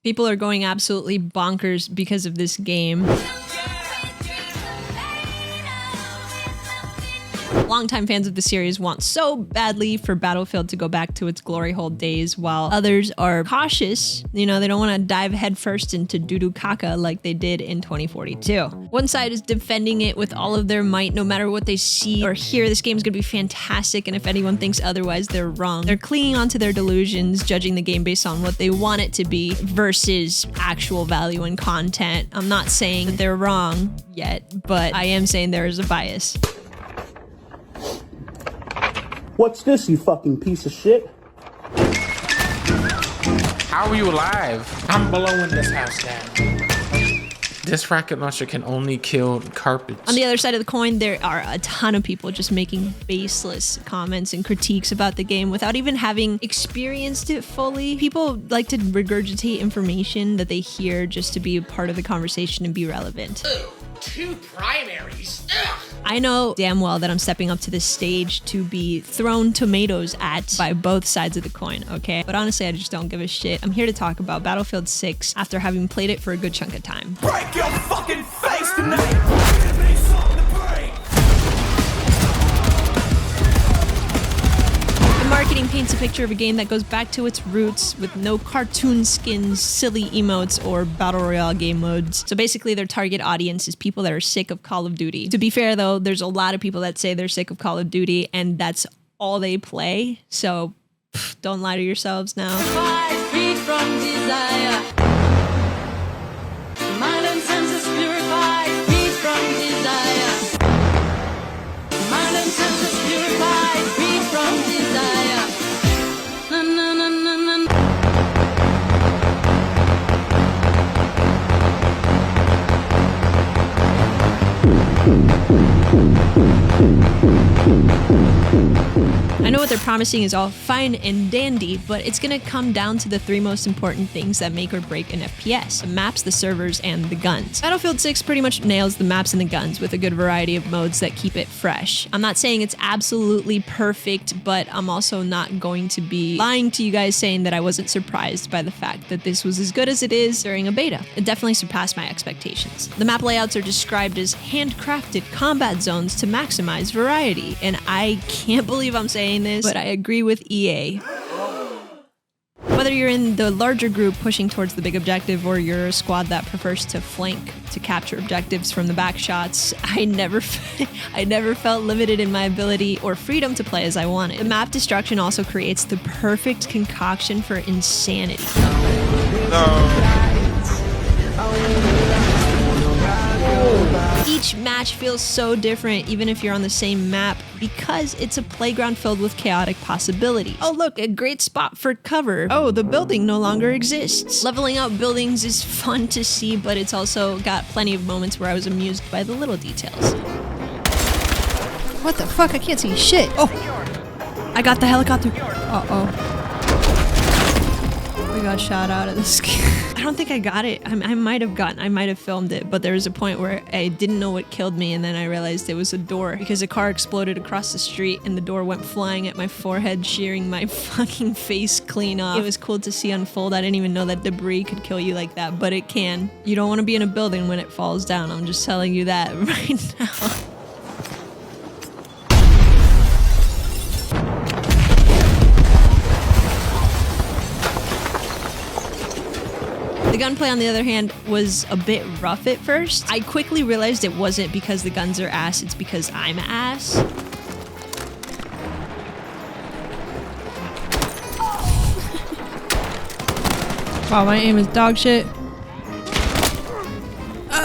People are going absolutely bonkers because of this game. Longtime fans of the series want so badly for Battlefield to go back to its glory hole days, while others are cautious. You know, they don't want to dive headfirst into doo-doo caca like they did in 2042. One side is defending it with all of their might, no matter what they see or hear. This game's gonna be fantastic, and if anyone thinks otherwise, they're wrong. They're clinging onto their delusions, judging the game based on what they want it to be versus actual value and content. I'm not saying that they're wrong yet, but I am saying there is a bias. What's this, you fucking piece of shit? How are you alive? I'm blowing this house down. This rocket launcher can only kill carpets. On the other side of the coin, there are a ton of people just making baseless comments and critiques about the game without even having experienced it fully. People like to regurgitate information that they hear just to be a part of the conversation and be relevant. Ugh, 2 primaries. Ugh. I know damn well that I'm stepping up to this stage to be thrown tomatoes at by both sides of the coin, okay? But honestly, I just don't give a shit. I'm here to talk about Battlefield 6 after having played it for a good chunk of time. Break your fucking face tonight! Give me something to break! The marketing paints a picture of a game that goes back to its roots with no cartoon skins, silly emotes, or battle royale game modes. So basically their target audience is people that are sick of Call of Duty. To be fair though, there's a lot of people that say they're sick of Call of Duty and that's all they play. So don't lie to yourselves now. Free from desire. Mind and senses purified, free from desire. Mind and senses purified, free from desire. Na, na, na, na, na. I know what they're promising is all fine and dandy, but it's gonna come down to the 3 most important things that make or break an FPS: the maps, the servers, and the guns. Battlefield 6 pretty much nails the maps and the guns with a good variety of modes that keep it fresh. I'm not saying it's absolutely perfect, but I'm also not going to be lying to you guys saying that I wasn't surprised by the fact that this was as good as it is during a beta. It definitely surpassed my expectations. The map layouts are described as handcrafted combat zones to maximize variety, and I can't believe I'm saying this, but I agree with EA. Whether you're in the larger group pushing towards the big objective or you're a squad that prefers to flank to capture objectives from the back shots, I never felt limited in my ability or freedom to play as I wanted. The map destruction also creates the perfect concoction for insanity. Each match feels so different even if you're on the same map because it's a playground filled with chaotic possibility. Oh look, a great spot for cover. Oh, the building no longer exists. Leveling out buildings is fun to see, but it's also got plenty of moments where I was amused by the little details. What the fuck? I can't see shit. Oh, I got the helicopter. Uh-oh. We got shot out of the sky. I don't think I got it. I might have filmed it, but there was a point where I didn't know what killed me, and then I realized it was a door because a car exploded across the street and the door went flying at my forehead, shearing my fucking face clean off. It was cool to see unfold. I didn't even know that debris could kill you like that, but it can. You don't want to be in a building when it falls down. I'm just telling you that right now. The gunplay, on the other hand, was a bit rough at first. I quickly realized it wasn't because the guns are ass, it's because I'm ass. Wow, my aim is dog shit.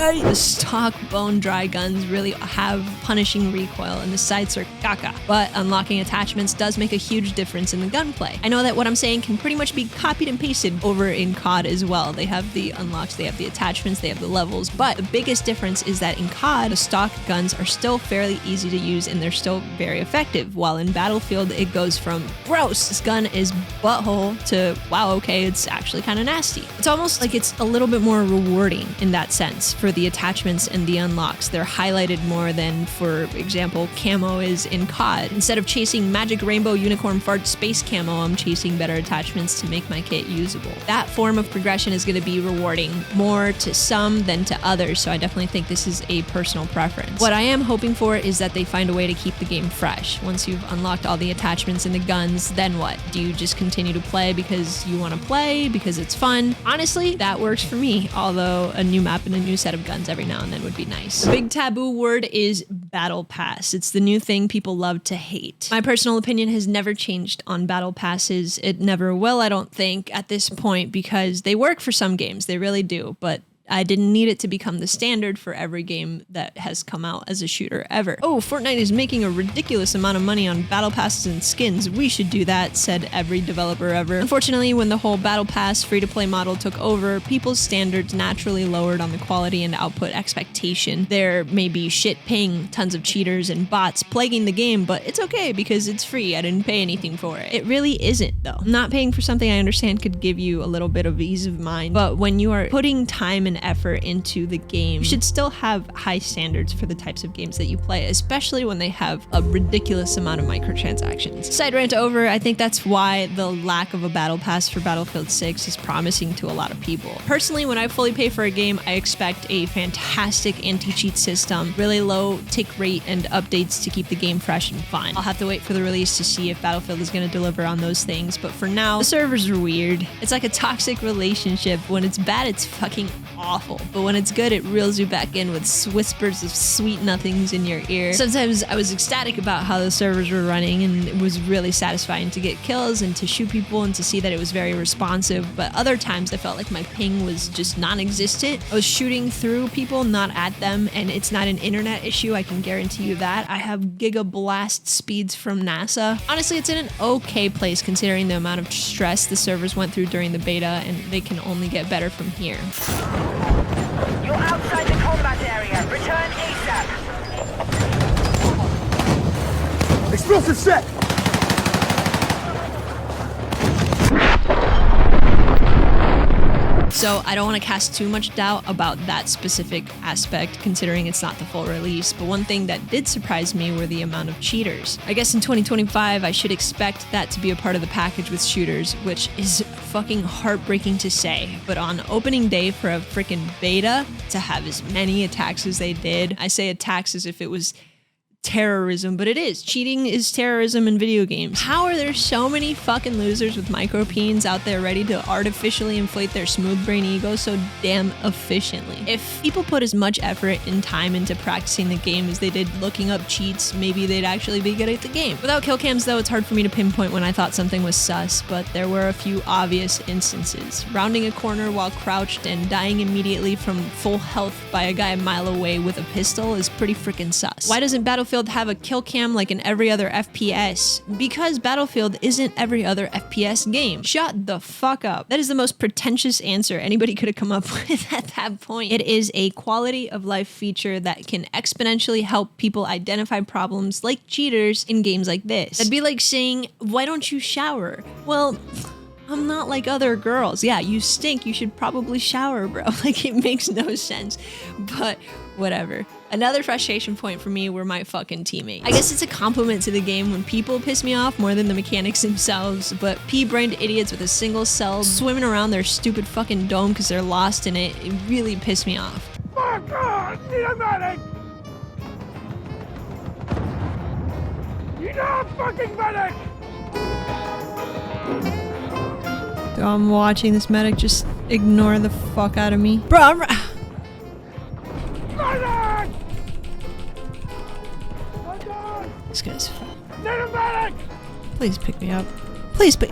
The stock bone dry guns really have punishing recoil and the sights are caca, but unlocking attachments does make a huge difference in the gunplay. I know that what I'm saying can pretty much be copied and pasted over in COD as well. They have the unlocks, they have the attachments, they have the levels, but the biggest difference is that in COD, the stock guns are still fairly easy to use and they're still very effective, while in Battlefield, it goes from gross, this gun is butthole, to wow, okay, it's actually kind of nasty. It's almost like it's a little bit more rewarding in that sense. For for the attachments and the unlocks. They're highlighted more than, for example, camo is in COD. Instead of chasing magic rainbow unicorn fart space camo, I'm chasing better attachments to make my kit usable. That form of progression is going to be rewarding more to some than to others, so I definitely think this is a personal preference. What I am hoping for is that they find a way to keep the game fresh. Once you've unlocked all the attachments and the guns, then what? Do you just continue to play because you want to play, because it's fun? Honestly, that works for me, although a new map and a new set of guns every now and then would be nice. The big taboo word is Battle Pass. It's the new thing people love to hate. My personal opinion has never changed on Battle Passes. It never will, I don't think, at this point, because they work for some games. They really do, but I didn't need it to become the standard for every game that has come out as a shooter ever. Oh, Fortnite is making a ridiculous amount of money on battle passes and skins. We should do that, said every developer ever. Unfortunately, when the whole battle pass free-to-play model took over, people's standards naturally lowered on the quality and output expectation. There may be shit ping, tons of cheaters and bots plaguing the game, but it's okay because it's free. I didn't pay anything for it. It really isn't, though. Not paying for something I understand could give you a little bit of ease of mind, but when you are putting time and effort into the game, you should still have high standards for the types of games that you play, especially when they have a ridiculous amount of microtransactions. Side rant over, I think that's why the lack of a battle pass for Battlefield 6 is promising to a lot of people. Personally, when I fully pay for a game, I expect a fantastic anti-cheat system, really low tick rate, and updates to keep the game fresh and fun. I'll have to wait for the release to see if Battlefield is going to deliver on those things, but for now, the servers are weird. It's like a toxic relationship. When it's bad, it's fucking awful, but when it's good, it reels you back in with whispers of sweet nothings in your ear. Sometimes I was ecstatic about how the servers were running, and it was really satisfying to get kills and to shoot people and to see that it was very responsive, but other times I felt like my ping was just non-existent. I was shooting through people, not at them, and it's not an internet issue, I can guarantee you that. I have gigablast speeds from NASA. Honestly, it's in an okay place considering the amount of stress the servers went through during the beta, and they can only get better from here. You're outside the combat area. Return ASAP. Explosive set! So I don't want to cast too much doubt about that specific aspect, considering it's not the full release, but one thing that did surprise me were the amount of cheaters. I guess in 2025, I should expect that to be a part of the package with shooters, which is fucking heartbreaking to say, but on opening day for a freaking beta, to have as many attacks as they did, I say attacks as if it was terrorism, but it is. Cheating is terrorism in video games. How are there so many fucking losers with micropeens out there ready to artificially inflate their smooth brain ego so damn efficiently? If people put as much effort and time into practicing the game as they did looking up cheats, maybe they'd actually be good at the game. Without kill cams though, it's hard for me to pinpoint when I thought something was sus, but there were a few obvious instances. Rounding a corner while crouched and dying immediately from full health by a guy a mile away with a pistol is pretty freaking sus. Why doesn't Battlefield have a kill cam like in every other FPS? Because Battlefield isn't every other FPS game. Shut the fuck up. That is the most pretentious answer anybody could have come up with at that point. It is a quality of life feature that can exponentially help people identify problems like cheaters in games like this. That'd be like saying, why don't you shower? Well, I'm not like other girls. Yeah, you stink. You should probably shower, bro. Like, it makes no sense, but whatever. Another frustration point for me were my fucking teammates. I guess it's a compliment to the game when people piss me off more than the mechanics themselves, but pea-brained idiots with a single cell swimming around their stupid fucking dome because they're lost in it, it really pissed me off. Fuck off! Need a medic! You know a fucking medic! I'm watching this medic just ignore the fuck out of me. Bro, I'm... Medic! This guy's... Need a medic! Please pick me up. Please pick...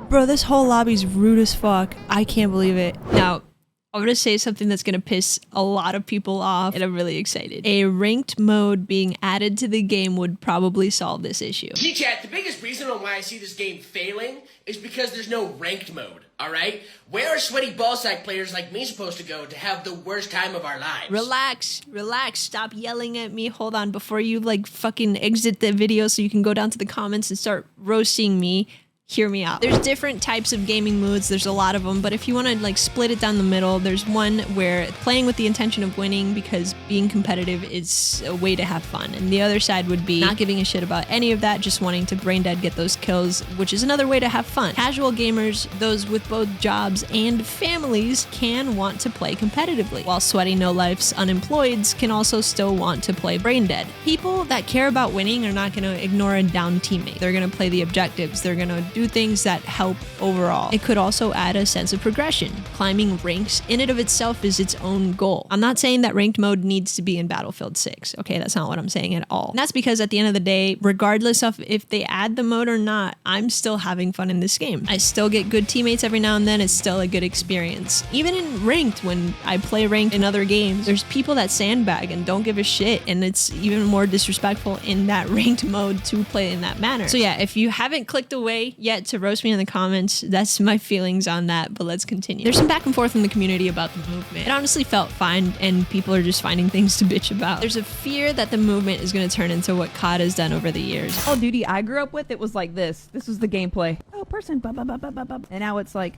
Bro, this whole lobby's rude as fuck. I can't believe it. Now, I'm gonna say something that's gonna piss a lot of people off, and I'm really excited. A ranked mode being added to the game would probably solve this issue. G-Chat, the biggest reason on why I see this game failing is because there's no ranked mode, alright? Where are sweaty ballsack players like me supposed to go to have the worst time of our lives? Relax, relax, stop yelling at me. Hold on, before you like fucking exit the video so you can go down to the comments and start roasting me. hear me out. There's different types of gaming moods. There's a lot of them, but if you want to like split it down the middle, there's one where playing with the intention of winning because being competitive is a way to have fun. And the other side would be not giving a shit about any of that, just wanting to brain dead get those kills, which is another way to have fun. Casual gamers, those with both jobs and families, can want to play competitively, while sweaty no-lifes unemployeds can also still want to play brain dead. People that care about winning are not going to ignore a down teammate. They're going to play the objectives. They're going to do things that help overall. It could also add a sense of progression. Climbing ranks in and of itself is its own goal. I'm not saying that ranked mode needs to be in Battlefield 6. Okay, that's not what I'm saying at all. And that's because at the end of the day, regardless of if they add the mode or not, I'm still having fun in this game. I still get good teammates every now and then. It's still a good experience. Even in ranked, when I play ranked in other games, there's people that sandbag and don't give a shit, and it's even more disrespectful in that ranked mode to play in that manner. So yeah, if you haven't clicked away yet to roast me in the comments, that's my feelings on that, but let's continue. There's some back and forth in the community about the movement. It honestly felt fine, and people are just finding things to bitch about. There's a fear that the movement is going to turn into what COD has done over the years. Call of Duty I grew up with, it was like this. This was the gameplay. Oh, person, blah, blah, blah, blah, blah, blah. And now it's like...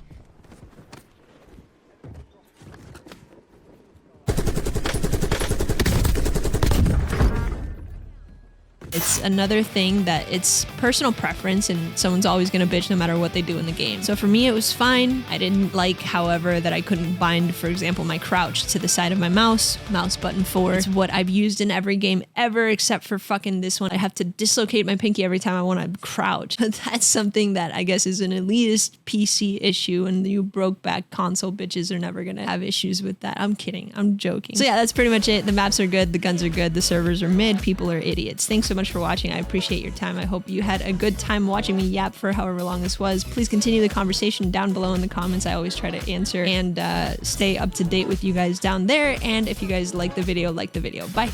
It's another thing that it's personal preference, and someone's always going to bitch no matter what they do in the game. So for me, it was fine. I didn't like, however, that I couldn't bind, for example, my crouch to the side of my mouse button 4. It's what I've used in every game ever, except for fucking this one. I have to dislocate my pinky every time I want to crouch. That's something that I guess is an elitist PC issue, and you broke back console bitches are never going to have issues with that. I'm kidding. I'm joking. So yeah, that's pretty much it. The maps are good. The guns are good. The servers are mid. People are idiots. Thanks so much for watching. I appreciate your time. I hope you had a good time watching me yap for however long this was. Please continue the conversation down below in the comments. I always try to answer and stay up to date with you guys down there. And if you guys like the video, Bye.